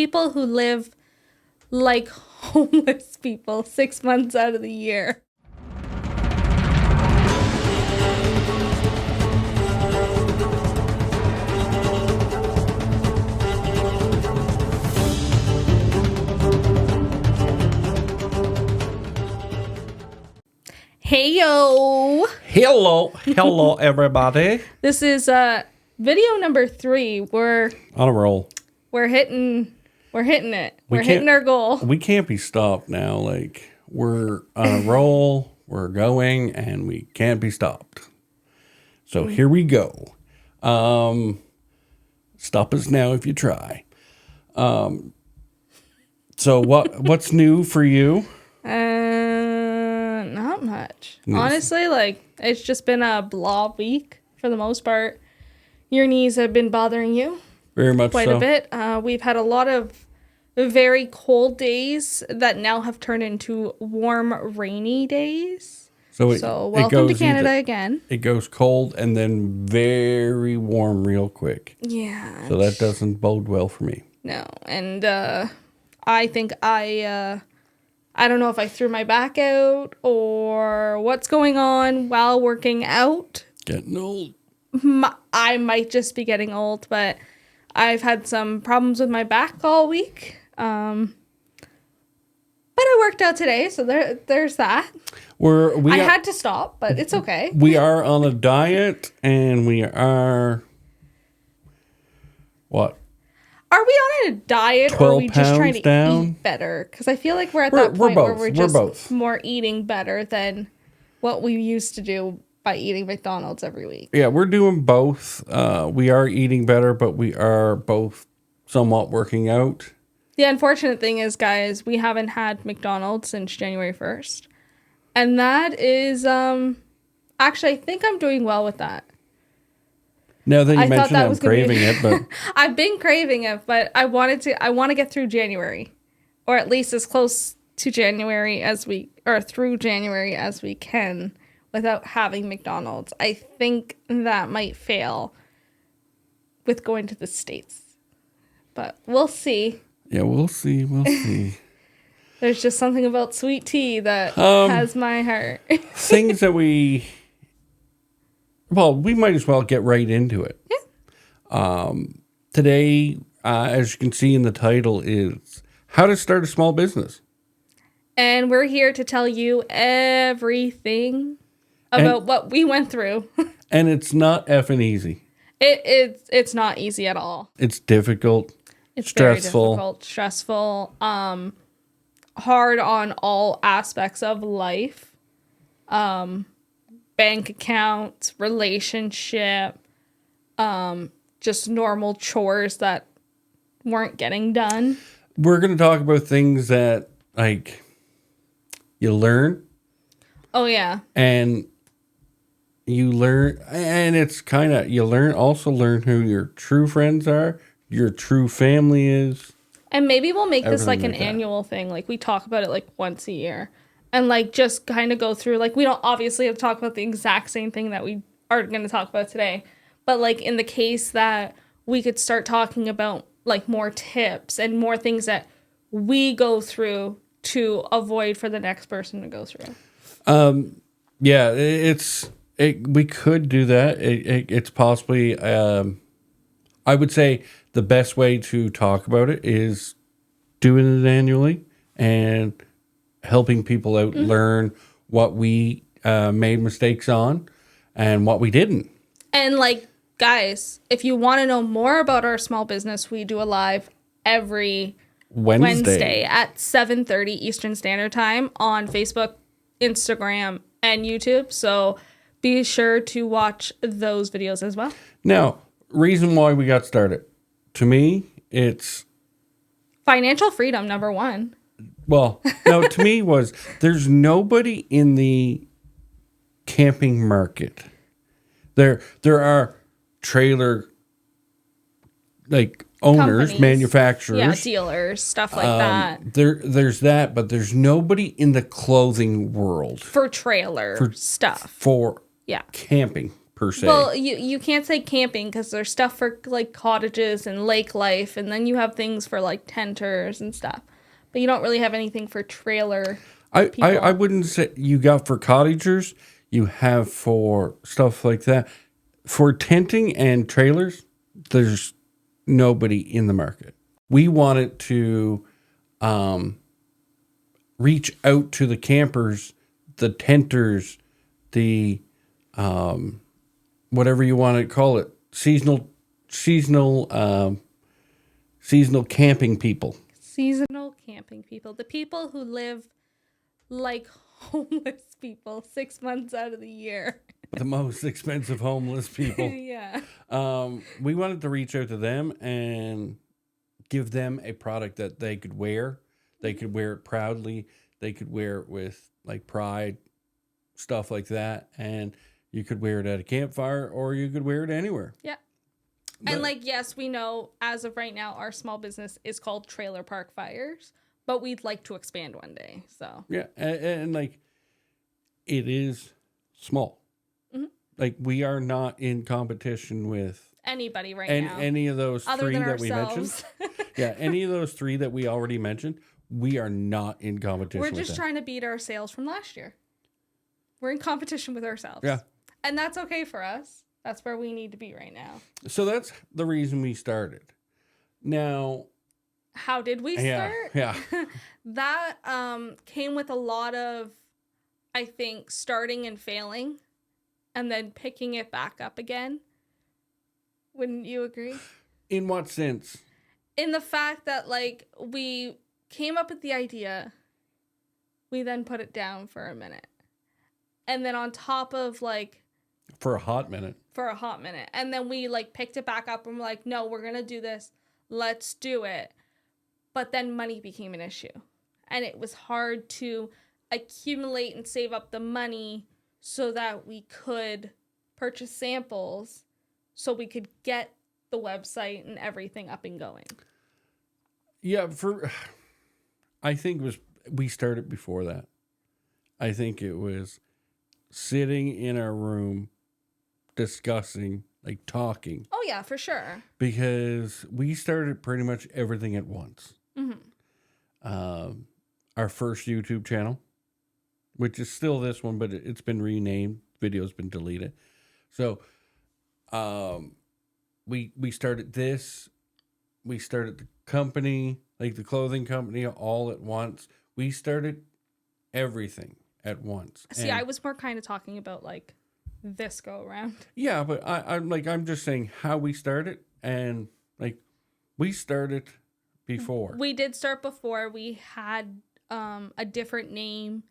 People who live like homeless people 6 months out of the year. Hey yo! Hello everybody. This is video number 3. We're On a roll. hitting it. We're can't- hitting our goal. We can't be stopped now. Like, we're on a roll, we're going, and we can't be stopped. So here we go. Stop us now if you try. So what's new for you? Not much. Honestly, like, it's just been a blah week for the most part. Your knees have been bothering you Very much quite so. a bit. We've had a lot of very cold days that now have turned into warm, rainy days. So welcome to Canada again. It goes cold and then very warm real quick. Yeah. So that doesn't bode well for me. No, and I think I don't know if I threw my back out or what's going on while working out. Getting old. I might just be getting old, but I've had some problems with my back all week. But I worked out today, so there's that. I had to stop, but it's okay. We are on a diet, and we are what? Are we on a diet, or are 12 we just trying to down? eat better? Because I feel like we're at that point where we're just both. more eating better than what we used to do by eating McDonald's every week. Yeah, we're doing both. We are eating better, but we are both somewhat working out. The unfortunate thing is, guys, we haven't had McDonald's since January 1st. And that is, actually, I think I'm doing well with that. Now that you mentioned that I'm was gonna craving it, but I've been craving it, but I want to get through January, or at least as close to January through January as we can without having McDonald's. I think that might fail with going to the States, but we'll see. yeah, we'll see. We'll see. There's just something about sweet tea that has my heart. Things that we might as well get right into it. Yeah. Today, as you can see in the title, is how to start a small business. And we're here to tell you everything about what we went through. And it's not effing easy. It's not easy at all. It's difficult. It's stressful. very difficult, stressful, hard on all aspects of life. Bank accounts, relationship, just normal chores that weren't getting done. We're going to talk about things that, like, you learn. Oh, yeah. And you learn, and it's kind of, also learn who your true friends are, your true family is. And maybe we'll make this like an Everything like that. annual thing. Like, we talk about it like once a year. And like just kind of go through, like, we don't obviously have to talk about the exact same thing that we are going to talk about today. But like in the case that we could start talking about like more tips and more things that we go through to avoid for the next person to go through. Yeah, we could do that. It's possibly, I would say the best way to talk about it is doing it annually and helping people out learn what we made mistakes on and what we didn't. And like, guys, if you want to know more about our small business, we do a live every Wednesday at 7:30 Eastern Standard Time on Facebook, Instagram, and YouTube. So be sure to watch those videos as well. Now, reason why we got started. To me, it's... Financial freedom, number one. Well, no, to me was there's nobody in the camping market. There are trailer like owners, Companies. manufacturers, Yeah, dealers, stuff like that. There's that, but there's nobody in the clothing world For trailer stuff. for Yeah. camping per se. Well, you can't say camping because there's stuff for like cottages and lake life, and then you have things for like tenters and stuff. But you don't really have anything for trailer people. I wouldn't say you got for cottagers, you have for stuff like that. For tenting and trailers, there's nobody in the market. We wanted to reach out to the campers, the tenters, the whatever you want to call it, seasonal camping people. Seasonal camping people. The people who live like homeless people 6 months out of the year. The most expensive homeless people. Yeah. We wanted to reach out to them and give them a product that they could wear. They could wear it proudly. They could wear it with like pride, stuff like that. And you could wear it at a campfire or you could wear it anywhere. Yeah. But, And like, yes, we know as of right now, our small business is called Trailer Park Fires, but we'd like to expand one day. So yeah, and like it is small. Mm-hmm. Like we are not in competition with anybody right now. Any of those other three than that we ourselves. mentioned. Yeah, any of those three that we already mentioned, we are not in competition. We're with just them. trying to beat our sales from last year. We're in competition with ourselves. Yeah. And that's okay for us. That's where we need to be right now. So that's the reason we started. Now, how did we start? Yeah. That came with a lot of, I think, starting and failing and then picking it back up again. Wouldn't you agree? In what sense? In the fact that, like, we came up with the idea, we then put it down for a minute. And then on top of, like... For a hot minute. And then we, like, picked it back up and we're like, no, we're going to do this. Let's do it. But then money became an issue. And it was hard to accumulate and save up the money so that we could purchase samples so we could get the website and everything up and going. Yeah, I think we started before that. I think it was sitting in our room discussing, like talking. Oh yeah, for sure. Because we started pretty much everything at once. Mm-hmm. Our first YouTube channel, which is still this one, but it's been renamed. Video's been deleted. So, we started this. We started the company, like the clothing company, all at once. We started everything at once. See, I was more kind of talking about like this go around. Yeah, but I'm just saying how we started, and like we started before. We did start before. We had a different name.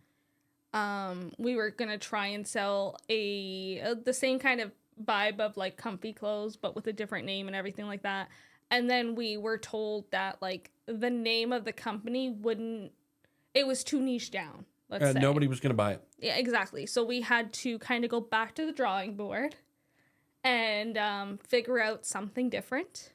We were gonna try and sell the same kind of vibe of like comfy clothes, but with a different name and everything like that. And then we were told that like the name of the company it was too niche down. Let's say nobody was gonna buy it. Yeah, exactly. So we had to kind of go back to the drawing board and figure out something different.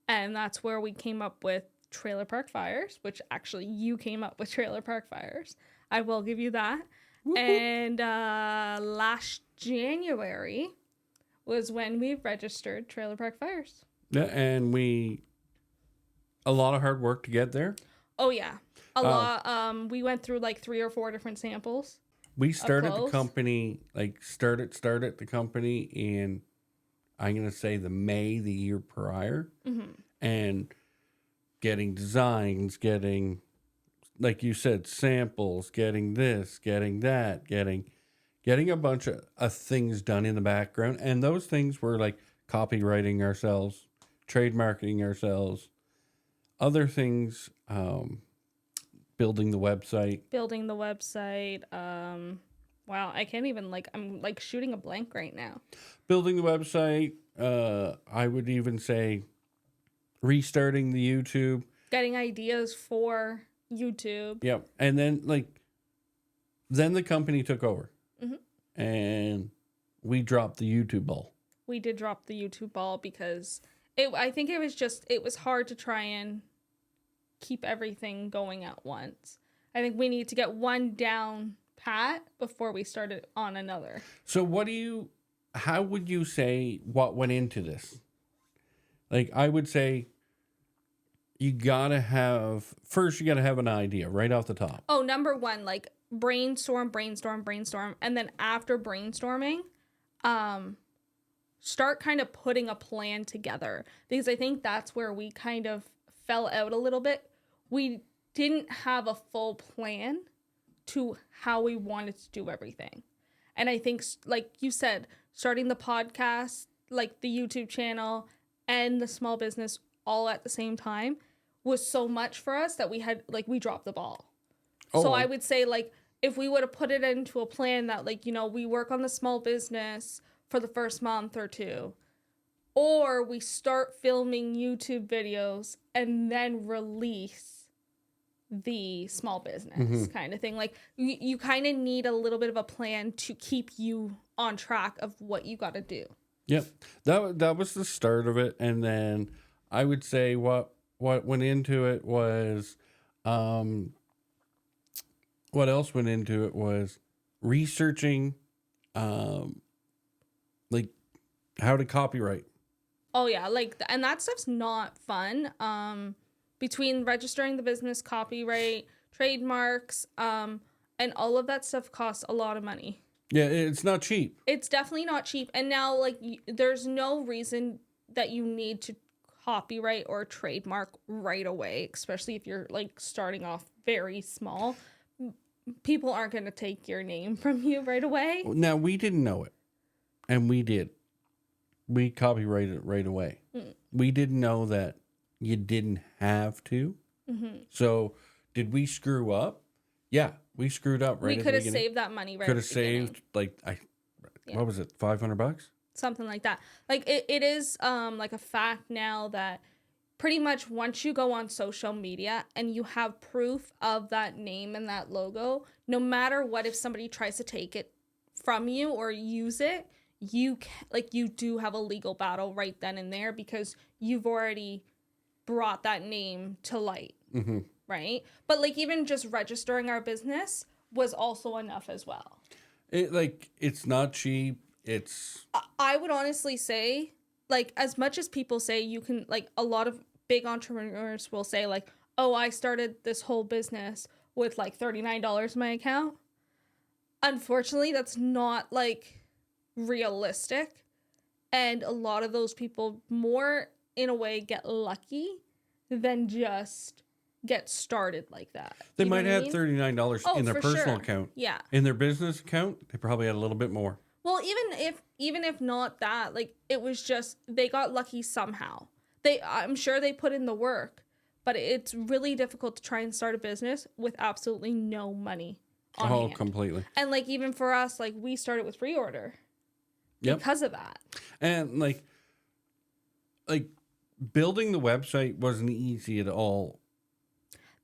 And that's where we came up with Trailer Park Fires, which actually you came up with Trailer Park Fires. I will give you that. Woo-hoo. And last January was when we registered Trailer Park Fires. Yeah, and a lot of hard work to get there. Oh yeah, a lot. We went through like 3 or 4 different samples. We started the company, like started the company in, I'm gonna say the year prior, and getting designs, getting, like you said, samples, getting this, getting that, getting a bunch of things done in the background, and those things were like copywriting ourselves, trademarking ourselves, other things, building the website. Wow, I can't even I'm like shooting a blank right now. Building the website. I would even say restarting the YouTube. Getting ideas for YouTube. Yep. And then the company took over. Mm-hmm. And we dropped the YouTube ball. We did drop the YouTube ball because I think it was hard to try and keep everything going at once. I think we need to get one down pat before we started on another. So how would you say what went into this? Like, I would say you gotta have an idea right off the top. Oh, number one, like brainstorm. And then after brainstorming, start kind of putting a plan together, because I think that's where we kind of fell out a little bit. We didn't have a full plan to how we wanted to do everything. And I think, like you said, starting the podcast, like the YouTube channel and the small business all at the same time was so much for us that we dropped the ball. So I would say, like, if we would have put it into a plan that, like, we work on the small business for the first month or two, or we start filming YouTube videos and then release the small business kind of thing. Like, you kind of need a little bit of a plan to keep you on track of what you got to do. Yep. That was the start of it. And then I would say what went into it was, what else went into it was researching, like how to copyright. Oh yeah, like, and that stuff's not fun. Between registering the business, copyright, trademarks, and all of that stuff costs a lot of money. Yeah, it's not cheap. It's definitely not cheap. And now, like, there's no reason that you need to copyright or trademark right away, especially if you're, like, starting off very small. People aren't going to take your name from you right away. Now, we didn't know it, and we did. We copyrighted it right away. We didn't know that you didn't have to. So, did we screw up? Yeah, we screwed up right We at could the have beginning. saved that money right Could at have the beginning. saved, like, what was it, $500? Something like that. Like, it is like a fact now that pretty much once you go on social media and you have proof of that name and that logo, no matter what, if somebody tries to take it from you or use it, you do have a legal battle right then and there, because you've already brought that name to light. Right? But, like, even just registering our business was also enough as well. It's not cheap. I would honestly say, like, as much as people say you can, like, a lot of big entrepreneurs will say, like, oh, I started this whole business with, like, $39 in my account. Unfortunately, that's not, like, realistic. And a lot of those people more, in a way, get lucky than just get started like that. They You know might what I have mean? $39 in their for personal sure. account. Yeah. In their business account, they probably had a little bit more. Well, even if not that, like, it was just they got lucky somehow. I'm sure they put in the work, but it's really difficult to try and start a business with absolutely no money on hand. Completely. And, like, even for us, like, we started with pre-order because of that. And like building the website wasn't easy at all.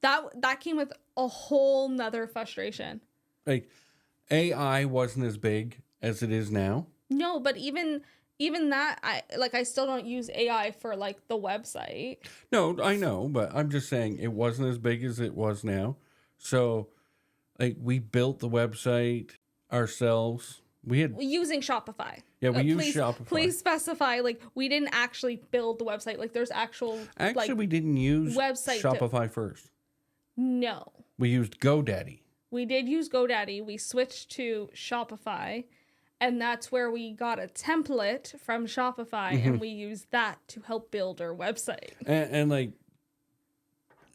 That came with a whole nother frustration. Like, AI wasn't as big as it is now. No, but even that, I still don't use AI for, like, the website. No, I know, but I'm just saying it wasn't as big as it was now. So, like, we built the website ourselves. We had Using Shopify. Yeah, we use Shopify. Please specify, like, we didn't actually build the website. Like, there's actual we didn't use website Shopify first. No. We used GoDaddy. We did use GoDaddy. We switched to Shopify, and that's where we got a template from Shopify, and we used that to help build our website. And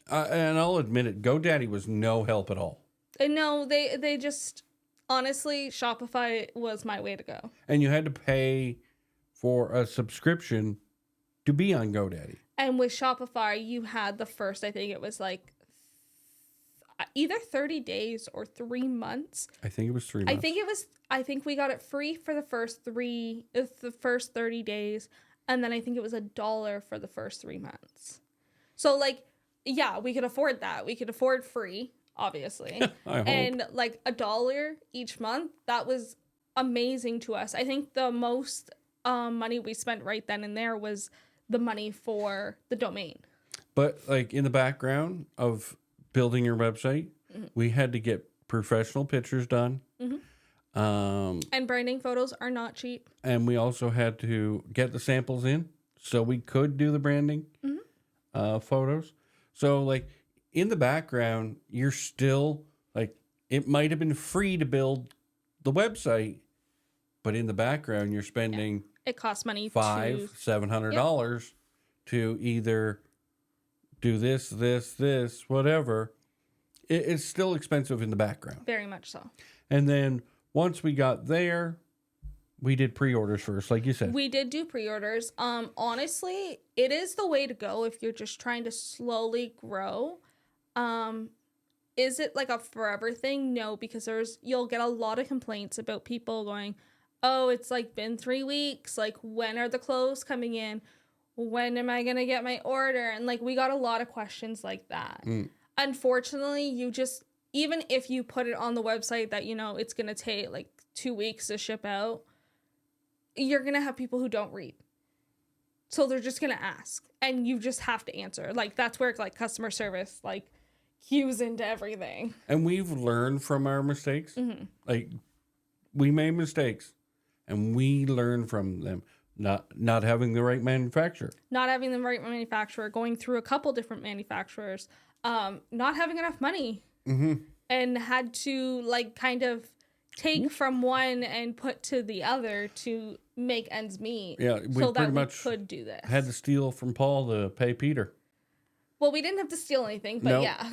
I'll admit it, GoDaddy was no help at all. And no, they just, honestly, Shopify was my way to go. And you had to pay for a subscription to be on GoDaddy. And with Shopify, you had the first, I think it was like either 30 days or 3 months. I think it was 3 months. I think we got it free for the first 30 days. And then I think it was $1 for the first 3 months. So, like, yeah, we could afford that. We could afford free, obviously. I hope. And, like, $1 each month, that was amazing to us. I think the most money we spent right then and there was the money for the domain. But, like, in the background of building your website, we had to get professional pictures done. And branding photos are not cheap. And we also had to get the samples in so we could do the branding photos. So, like, in the background, you're still, like, it might have been free to build the website, but in the background, you're spending It costs money $700 to either do this, whatever. It's still expensive in the background. Very much so. And then once we got there, we did pre-orders first, like you said. We did do pre-orders. Honestly, it is the way to go if you're just trying to slowly grow. Is it like a forever thing? No, because you'll get a lot of complaints about people going, oh, it's like been 3 weeks. Like, when are the clothes coming in? When am I going to get my order? And like, we got a lot of questions like that. Unfortunately, even if you put it on the website that, it's going to take like 2 weeks to ship out, you're going to have people who don't read. So they're just going to ask, and you just have to answer. Like, that's where like customer service, like, cues into everything. And we've learned from our mistakes. Like, we made mistakes and we learned from them. Not having the right manufacturer. Not having the right manufacturer, going through a couple different manufacturers, not having enough money. And had to like kind of take from one and put to the other to make ends meet. Yeah, we so that pretty much we could do this. Had to steal from Paul to pay Peter. Well, we didn't have to steal anything, but yeah.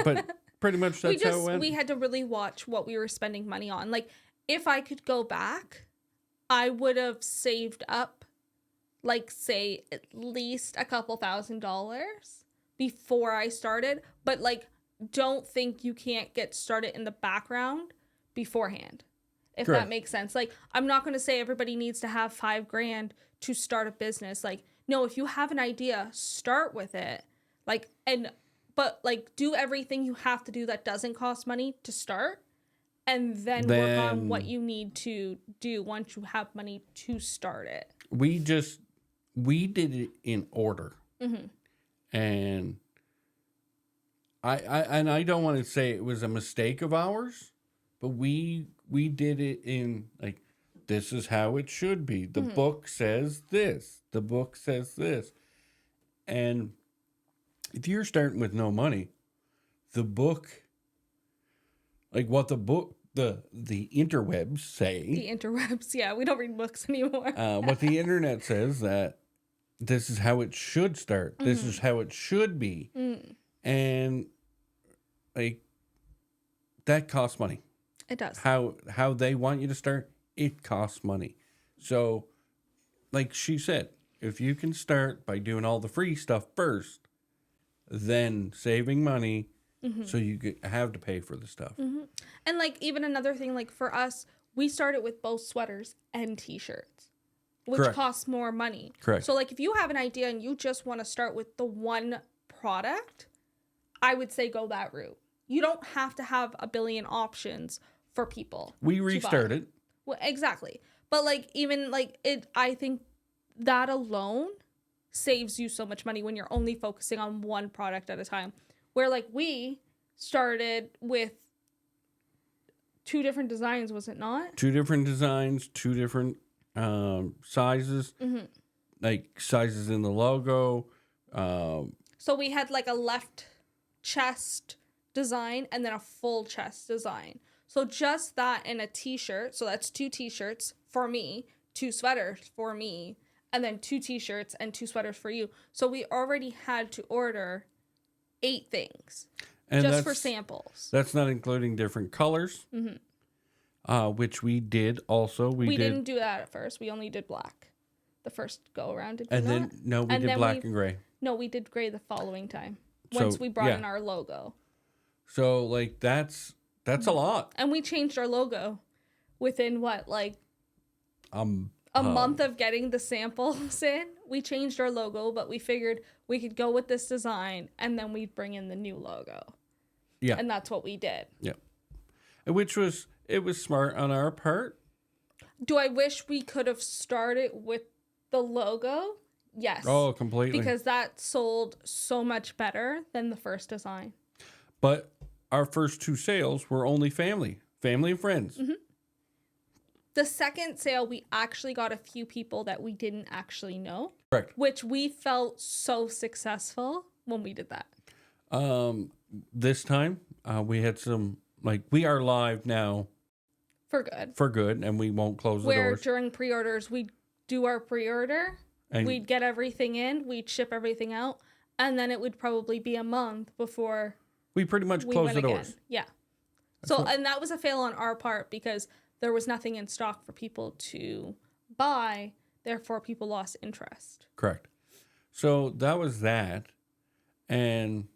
But pretty much that's how it went. We had to really watch what we were spending money on. Like, if I could go back, I would have saved up, like, say, at least a couple $1,000s before I started. But, like, don't think you can't get started in the background beforehand, if Correct. that makes sense. Like, I'm not going to say everybody needs to have $5,000 to start a business. Like, no, if you have an idea, start with it. Like, but like, do everything you have to do that doesn't cost money to start, and then work on what you need to do once you have money to start it. We did it in order. And I don't want to say it was a mistake of ours, but we did it in like, this is how it should be. The book says this. The book says this. And if you're starting with no money, the book, like what the book, the interwebs say. The interwebs, yeah. We don't read books anymore. What the internet says, that this is how it should start. This is how it should be. And like, that costs money. It does. How they want you to start, it costs money. So, like she said, if you can start by doing all the free stuff first, then saving money so you have to pay for the stuff. And like, even another thing, like for us, we started with both sweaters and t-shirts, which Correct. costs more money. Correct. So like, if you have an idea and you just want to start with the one product, I would say go that route. You don't have to have a billion options for people. We to buy. restarted. Well, exactly. But like, even like it, I think that alone saves you so much money when you're only focusing on one product at a time. Where like, we started with 2 different designs, was it not? 2 different designs, 2 different sizes, like sizes in the logo. So we had like a left chest design and then a full chest design. So just that and a t-shirt. So that's 2 t-shirts for me, 2 sweaters for me, and then 2 t-shirts and 2 sweaters for you. So we already had to order 8 things And just for samples. That's not including different colors, which we did also. We didn't do that at first. We only did black. The first go around did and that. then no, we did black and gray. No, we did gray the following time. So, Once we brought yeah. in our logo. So like that's a lot. And we changed our logo within what, like a month of getting the samples in. We changed our logo, but we figured we could go with this design and then we'd bring in the new logo. Yeah. And that's what we did. Yeah. Which was smart on our part. Do I wish we could have started with the logo? Yes. Oh, completely. Because that sold so much better than the first design. But our first 2 sales were only family and friends. The second sale, we actually got a few people that we didn't actually know. Correct. Which we felt so successful when we did that. This time, we had some, like, we are live now For good. for good, and we won't close the Where doors. during pre-orders, we'd do our pre-order. And- We'd get everything in. We'd ship everything out. And then it would probably be a month before We pretty much we closed went the again. doors. Yeah. So, and that was a fail on our part because there was nothing in stock for people to buy. Therefore, people lost interest. Correct. So that was that. And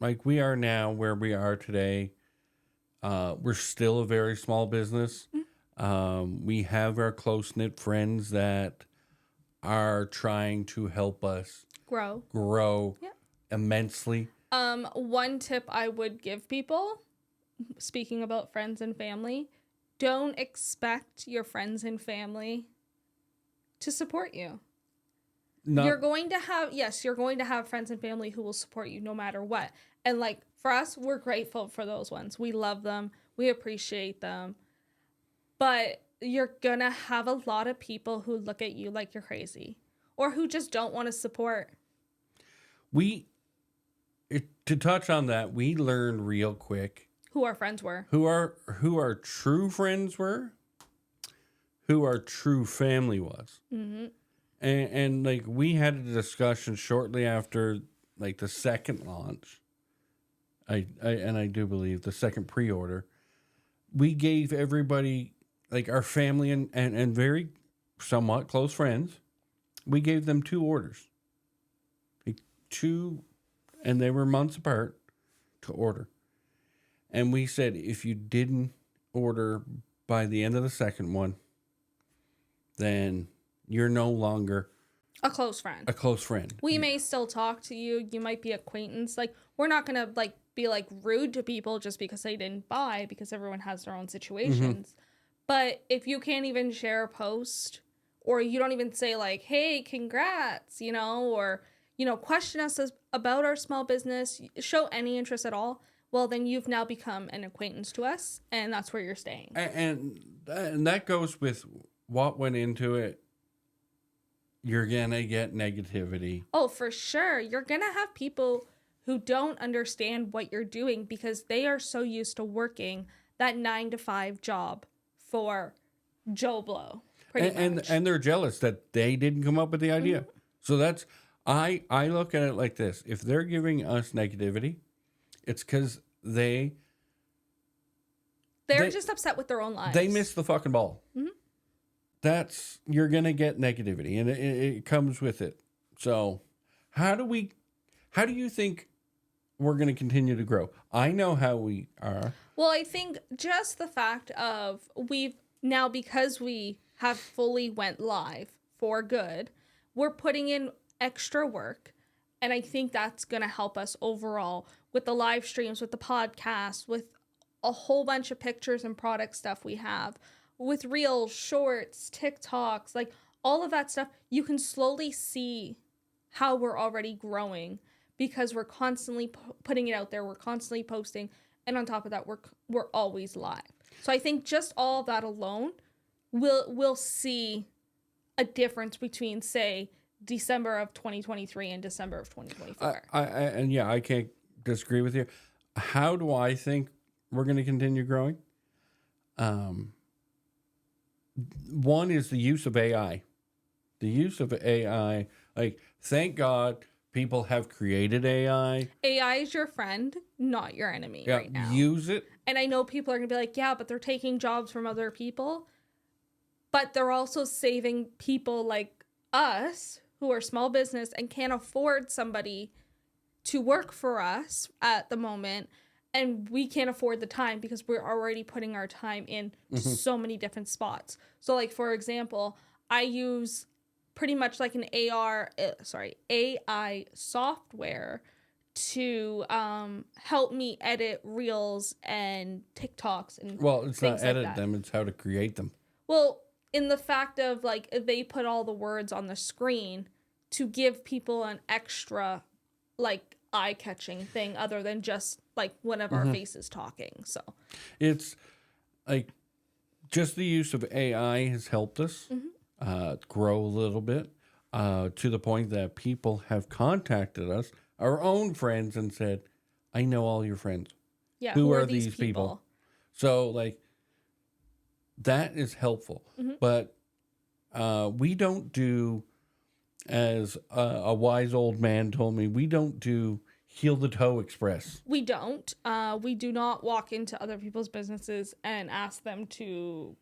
like we are now where we are today, we're still a very small business. We have our close-knit friends that are trying to help us grow Yeah. immensely. One tip I would give people, speaking about friends and family, don't expect your friends and family to support you. Not, You're going to have friends and family who will support you no matter what. And like for us, we're grateful for those ones. We love them. We appreciate them. But you're going to have a lot of people who look at you like you're crazy or who just don't want to support. to touch on that, we learned real quick Who our friends were. who our true friends were, who our true family was. Mm-hmm. And like we had a discussion shortly after like the second launch. I do believe the second pre-order. We gave everybody, like our family and very somewhat close friends, we gave them 2 orders. Like 2, and they were months apart to order. And we said, if you didn't order by the end of the second one, then you're no longer A close friend. a close friend. We may still talk to you. You might be acquaintance. Like we're not going to like be like rude to people just because they didn't buy because everyone has their own situations. But if you can't even share a post or you don't even say like, "Hey, congrats," or question us about our small business, show any interest at all, well, then you've now become an acquaintance to us, and that's where you're staying. And that goes with what went into it. You're going to get negativity. Oh, for sure. You're going to have people who don't understand what you're doing because they are so used to working that 9-to-5 job for Joe Blow. Pretty much. And they're jealous that they didn't come up with the idea. So that's, I look at it like this. If they're giving us negativity, it's because they're just upset with their own lives. They missed the fucking ball. You're going to get negativity, and it comes with it. So how do you think we're going to continue to grow? I know how we are. Well, I think just the fact of because we have fully went live for good, we're putting in extra work. And I think that's going to help us overall with the live streams, with the podcast, with a whole bunch of pictures and product stuff we have, with Reels, Shorts, TikToks, like all of that stuff. You can slowly see how we're already growing because we're constantly putting it out there. We're constantly posting. And on top of that, we're always live. So I think just all of that alone, we'll see a difference between, say, December of 2023 and December of 2024. I can't disagree with you. How do I think we're going to continue growing? One is the use of AI. The use of AI, like, thank God people have created AI. AI is your friend, not your enemy right now. Use it. And I know people are going to be like, yeah, but they're taking jobs from other people. But they're also saving people like us who are small business and can't afford somebody to work for us at the moment. And we can't afford the time because we're already putting our time in so many different spots. So like, for example, I use pretty much like an AI software to help me edit Reels and TikToks and Well, it's not things edit like that. them, it's how to create them. Well, in the fact of like they put all the words on the screen to give people an extra like eye-catching thing other than just like one of our faces talking. So It's like just the use of AI has helped us grow a little bit to the point that people have contacted us, our own friends, and said, I know all your friends. Yeah. Who are these people? So, like, that is helpful. But we don't do, as a wise old man told me, we don't do heel to toe express. We don't. We do not walk into other people's businesses and ask them to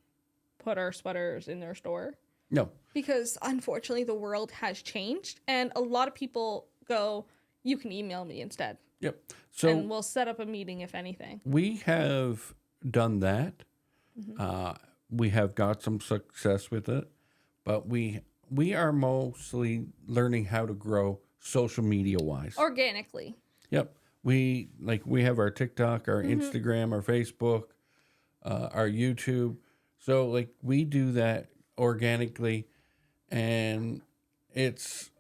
put our sweaters in their store. No. Because unfortunately, the world has changed, and a lot of people go, you can email me instead. Yep. So And we'll set up a meeting if anything. we have done that. We have got some success with it, but we are mostly learning how to grow social media wise. Organically. Yep. We have our TikTok, our Instagram, our Facebook, our YouTube. So like we do that organically, and it's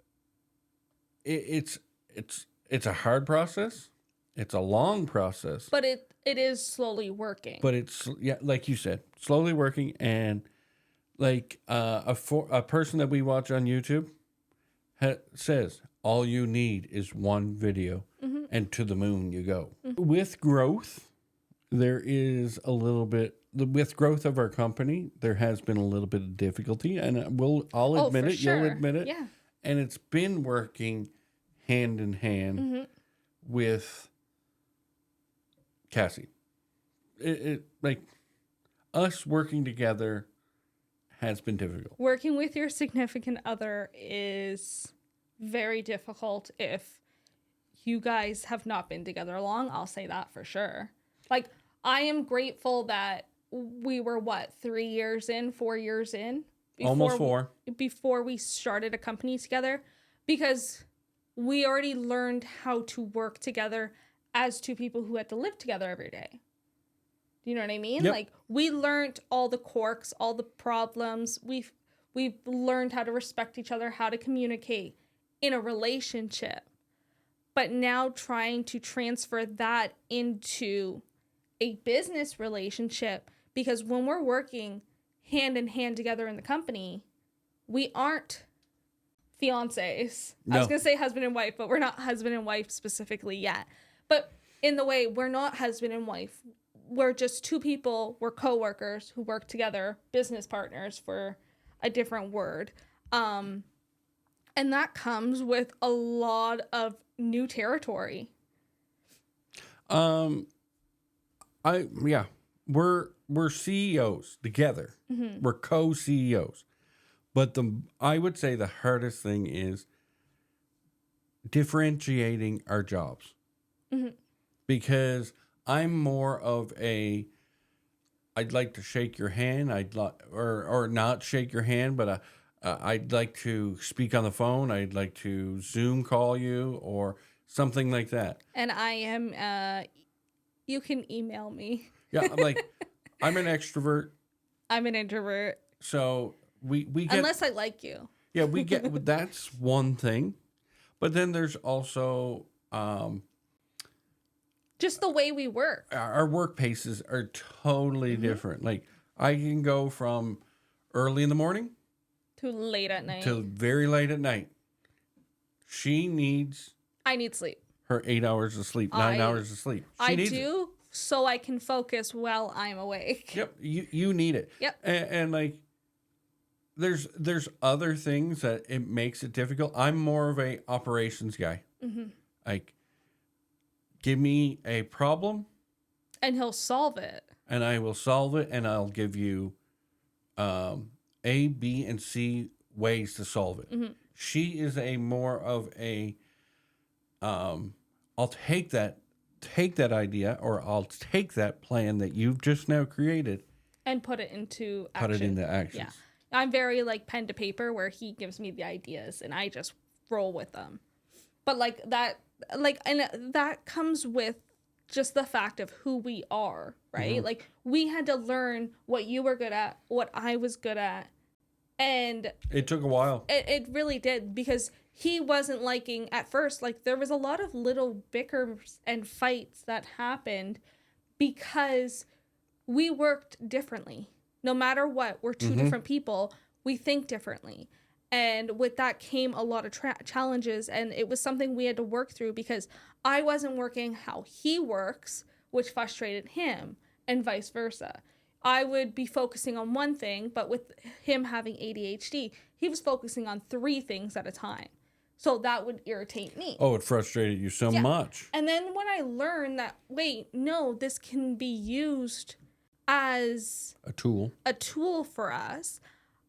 a hard process. It's a long process. But it is slowly working. But it's, yeah, like you said, slowly working. And like a person that we watch on YouTube says, all you need is one video, and to the moon you go. With growth, there is a little bit, with growth of our company, there has been a little bit of difficulty, and I'll admit for it, sure. you'll admit it. Yeah. And it's been working hand in hand with Cassie. It like us working together has been difficult. Working with your significant other is very difficult if you guys have not been together long. I'll say that for sure. Like, I am grateful that we were, 4 years in? Almost 4. Before we started a company together, because we already learned how to work together as two people who had to live together every day. Do you know what I mean? Yep. Like, we learned all the quirks, all the problems. We've learned how to respect each other, how to communicate in a relationship. But now trying to transfer that into a business relationship, because when we're working hand in hand together in the company, we aren't fiancés. No. I was going to say husband and wife, but we're not husband and wife specifically yet. But in the way, we're not husband and wife. We're just two people, we're coworkers who work together, business partners for a different word. And that comes with a lot of new territory. We're CEOs together. We're co-CEOs. But I would say the hardest thing is differentiating our jobs. Because I'm more of I'd like to shake your hand. Or not shake your hand, but I'd like to speak on the phone. I'd like to Zoom call you or something like that. And I am, you can email me. Yeah, I'm an extrovert. I'm an introvert. So we get, unless I like you. yeah, we get, that's one thing. But then there's also, just the way we work. our work paces are totally different. Like I can go from early in the morning To late at night. to very late at night. She needs I need sleep. her 8 hours of sleep, 9 hours of sleep. She I needs it. do, so I can focus while I'm awake. Yep, you need it. Yep. And like, there's other things that it makes it difficult. I'm more of a operations guy. Like, give me a problem, And he'll solve it. and I will solve it, and I'll give you A, B, and C ways to solve it. She is a more of a I'll take that idea, or I'll take that plan that you've just now created, And put it into action. put it into actions. Yeah. I'm very like pen to paper, where he gives me the ideas and I just roll with them. But like that, and that comes with just the fact of who we are, right? Like, we had to learn what you were good at, what I was good at. And It took a while. it really did, because he wasn't liking at first. Like, there was a lot of little bickers and fights that happened because we worked differently. No matter what, we're two different people. We think differently. And with that came a lot of challenges. And it was something we had to work through because I wasn't working how he works, which frustrated him, and vice versa. I would be focusing on one thing, but with him having ADHD, he was focusing on 3 things at a time. So that would irritate me. Oh, it frustrated you so much. And then when I learned that, wait, no, this can be used as A tool. For us,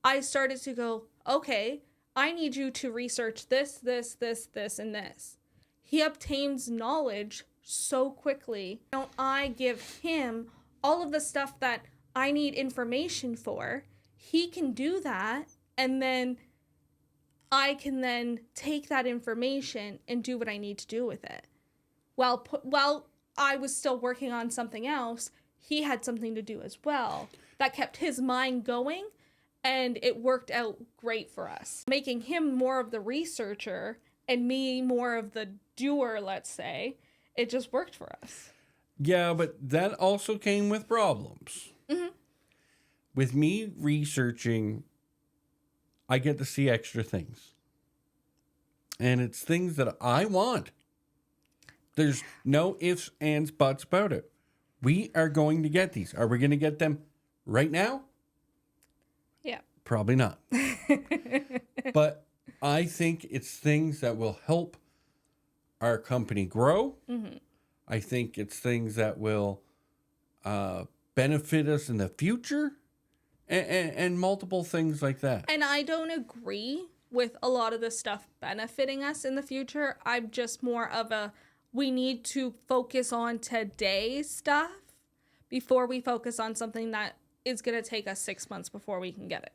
I started to go, okay, I need you to research this, this, this, this, and this. He obtains knowledge so quickly. Now I give him all of the stuff that I need information for. He can do that, and then I can then take that information and do what I need to do with it. While I was still working on something else, he had something to do as well. That kept his mind going, and it worked out great for us. Making him more of the researcher and me more of the doer, let's say, it just worked for us. Yeah, but that also came with problems. With me researching, I get to see extra things. And it's things that I want. There's no ifs, ands, buts about it. We are going to get these. Are we going to get them right now? Yeah. Probably not. But I think it's things that will help our company grow. I think it's things that will benefit us in the future. And multiple things like that. And I don't agree with a lot of the stuff benefiting us in the future. I'm just more of we need to focus on today's stuff before we focus on something that is going to take us 6 months before we can get it.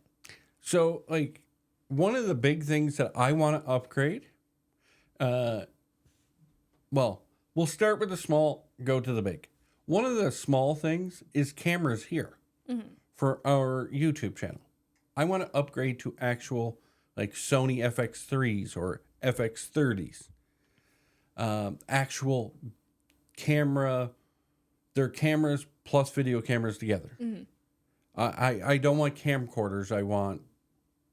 So, like, one of the big things that I want to upgrade, well, we'll start with the small, go to the big. One of the small things is cameras here. For our YouTube channel. I want to upgrade to actual like Sony FX3s or FX30s. Actual camera, they're cameras plus video cameras together. I don't want camcorders, I want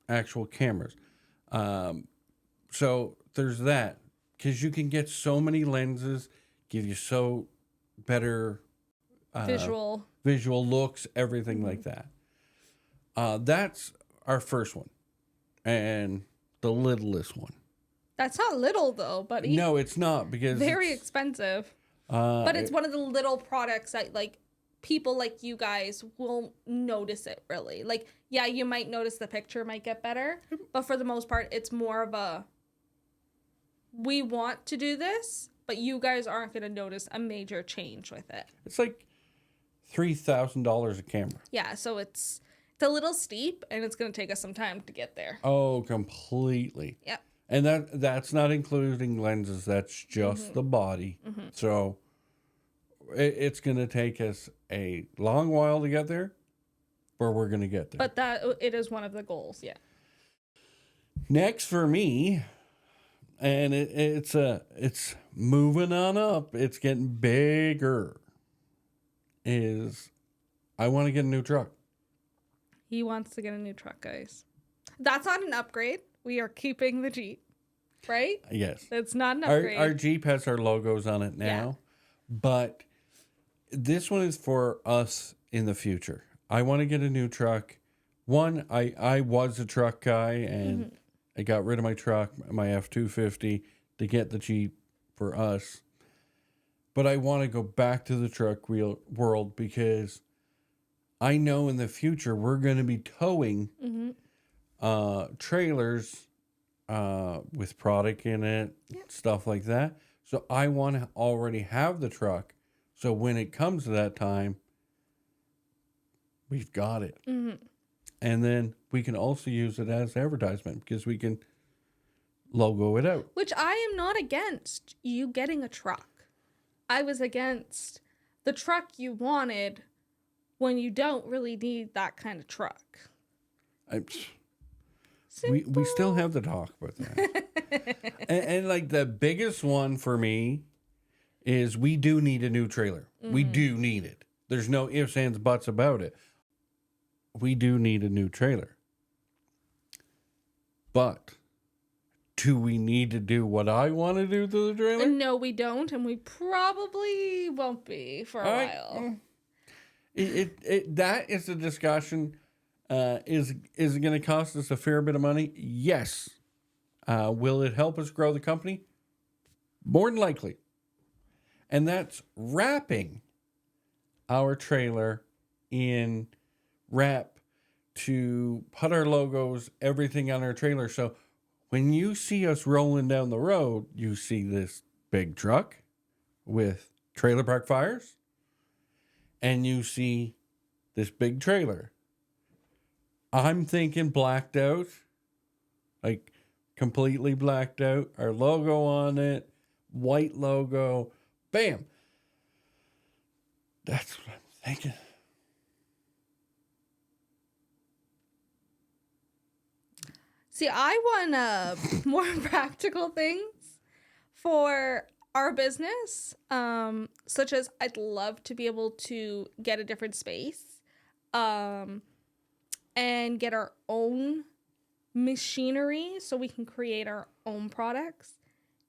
actual cameras. So there's that. Because you can get so many lenses, give you so better visual looks, everything like that. That's our first one, and the littlest one. That's not little though, buddy. No, it's not, because very expensive. But it's one of the little products that like people like you guys will notice it really. Like, yeah, you might notice the picture might get better, but for the most part, it's more of we want to do this, but you guys aren't going to notice a major change with it. It's like $3,000 a camera. Yeah, so it's a little steep, and it's going to take us some time to get there. Oh, completely. Yep. And that's not including lenses. That's just the body. So it's going to take us a long while to get there, but we're going to get there. But it is one of the goals, yeah. Next for me, and it's moving on up. It's getting bigger. Is I want to get a new truck. He wants to get a new truck, guys. That's not an upgrade. We are keeping the Jeep, right? Yes. It's not an upgrade. Our Jeep has our logos on it now, but this one is for us in the future. I want to get a new truck. One, I was a truck guy, and I got rid of my truck, my F-250, to get the Jeep for us. But I want to go back to the truck world because I know in the future we're going to be towing trailers with product in it, stuff like that. So I want to already have the truck. So when it comes to that time, we've got it. And then we can also use it as advertisement because we can logo it out. Which I am not against you getting a truck. I was against the truck you wanted when you don't really need that kind of truck. We still have to talk about that. and like the biggest one for me is we do need a new trailer. We do need it. There's no ifs, ands, buts about it. we do need a new trailer. But do we need to do what I want to do to the trailer? No, we don't, and we probably won't be for a while. That is a discussion. Is it going to cost us a fair bit of money? Yes. Will it help us grow the company? More than likely. And that's wrapping our trailer in wrap to put our logos, everything on our trailer. So when you see us rolling down the road, you see this big truck with Trailer Park Fires, and you see this big trailer. I'm thinking blacked out, like completely blacked out. Our logo on it, white logo, bam. That's what I'm thinking. See, I want more practical things for our business, such as I'd love to be able to get a different space and get our own machinery so we can create our own products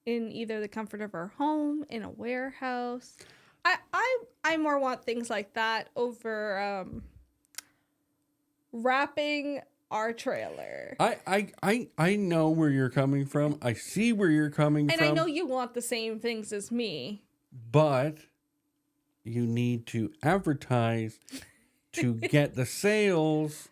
in either the comfort of our home, in a warehouse. I more want things like that over wrapping our trailer. I know where you're coming from. I see where you're coming from. And I know you want the same things as me. But you need to advertise to get the sales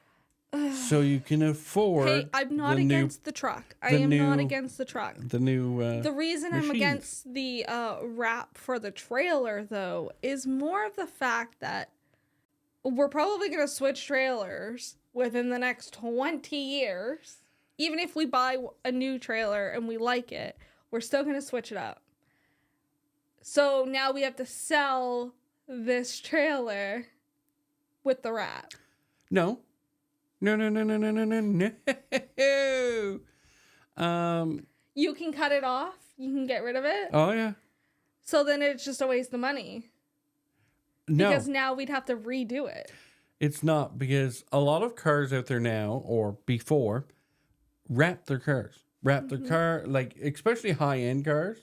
so you can afford. Hey, I'm not against the truck. I am not against the truck. The new the reason machines. I'm against the wrap for the trailer, though, is more of the fact that we're probably going to switch trailers within the next 20 years. Even if we buy a new trailer and we like it, we're still going to switch it up. So now we have to sell this trailer with the wrap. No. You can cut it off. You can get rid of it. Oh, yeah. So then it's just a waste of money. No. Because now we'd have to redo it. It's not, because a lot of cars out there now, or before, wrap their cars. Wrap their car, like, especially high-end cars,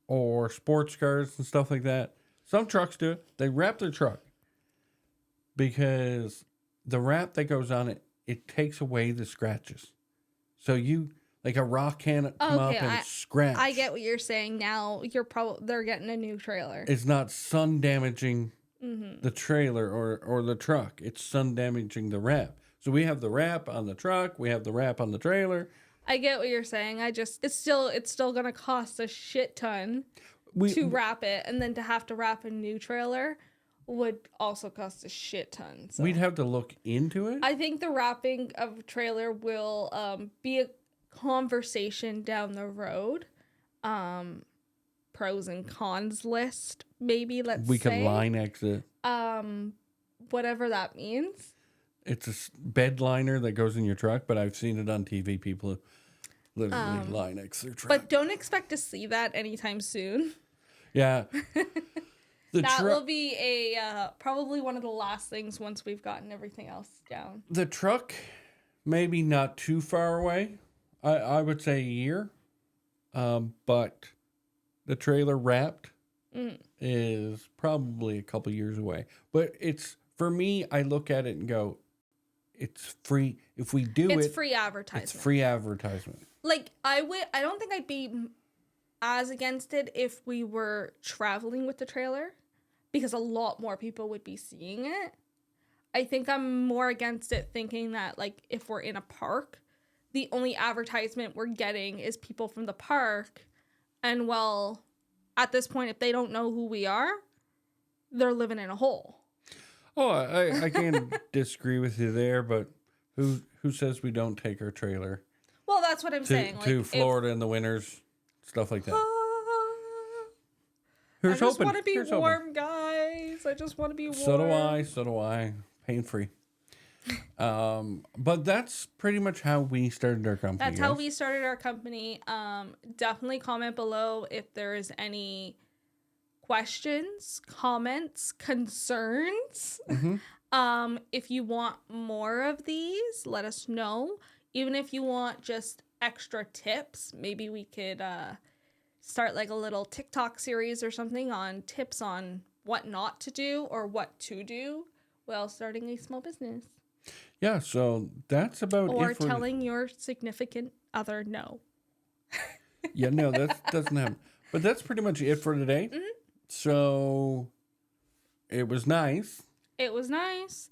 or sports cars and stuff like that. Some trucks do it. They wrap their truck. Because the wrap that goes on it, it takes away the scratches. So you, like a rock can come up and scratch. I get what you're saying now. They're getting a new trailer. It's not sun damaging the trailer or the truck. It's sun damaging the wrap. So we have the wrap on the truck. We have the wrap on the trailer. I get what you're saying. It's still gonna cost a shit ton to wrap it, and then to have to wrap a new trailer would also cost a shit ton. So. We'd have to look into it. I think the wrapping of a trailer will be a conversation down the road. Pros and cons list, maybe, we could line exit. Whatever that means. It's a bed liner that goes in your truck, but I've seen it on TV. People literally line exit their truck. But don't expect to see that anytime soon. Yeah. That will be probably one of the last things once we've gotten everything else down. The truck, maybe not too far away. I would say a year. But the trailer wrapped is probably a couple years away. But for me, I look at it and go, it's free. If we do it's free advertisement. It's free advertisement. Like, I don't think I'd be as against it if we were traveling with the trailer, because a lot more people would be seeing it. I think I'm more against it thinking that, like, if we're in a park, the only advertisement we're getting is people from the park. And, well, at this point, if they don't know who we are, they're living in a hole. Oh, I can't disagree with you there, but who says we don't take our trailer? Well, that's what I'm saying. To Florida in the winters, stuff like that. I just want to be warm, guys. I just want to be warm. So do I. Pain free. But that's pretty much how we started our company. That's how we started our company. Definitely comment below if there's any questions, comments, concerns. If you want more of these, let us know. Even if you want just extra tips, maybe we could start like a little TikTok series or something on tips on what not to do or what to do while starting a small business. Yeah, so that's about Or it for telling your significant other no. Yeah, no, that doesn't happen. But that's pretty much it for today. So it was nice. It was nice.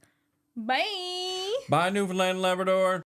Bye. Bye, Newfoundland and Labrador.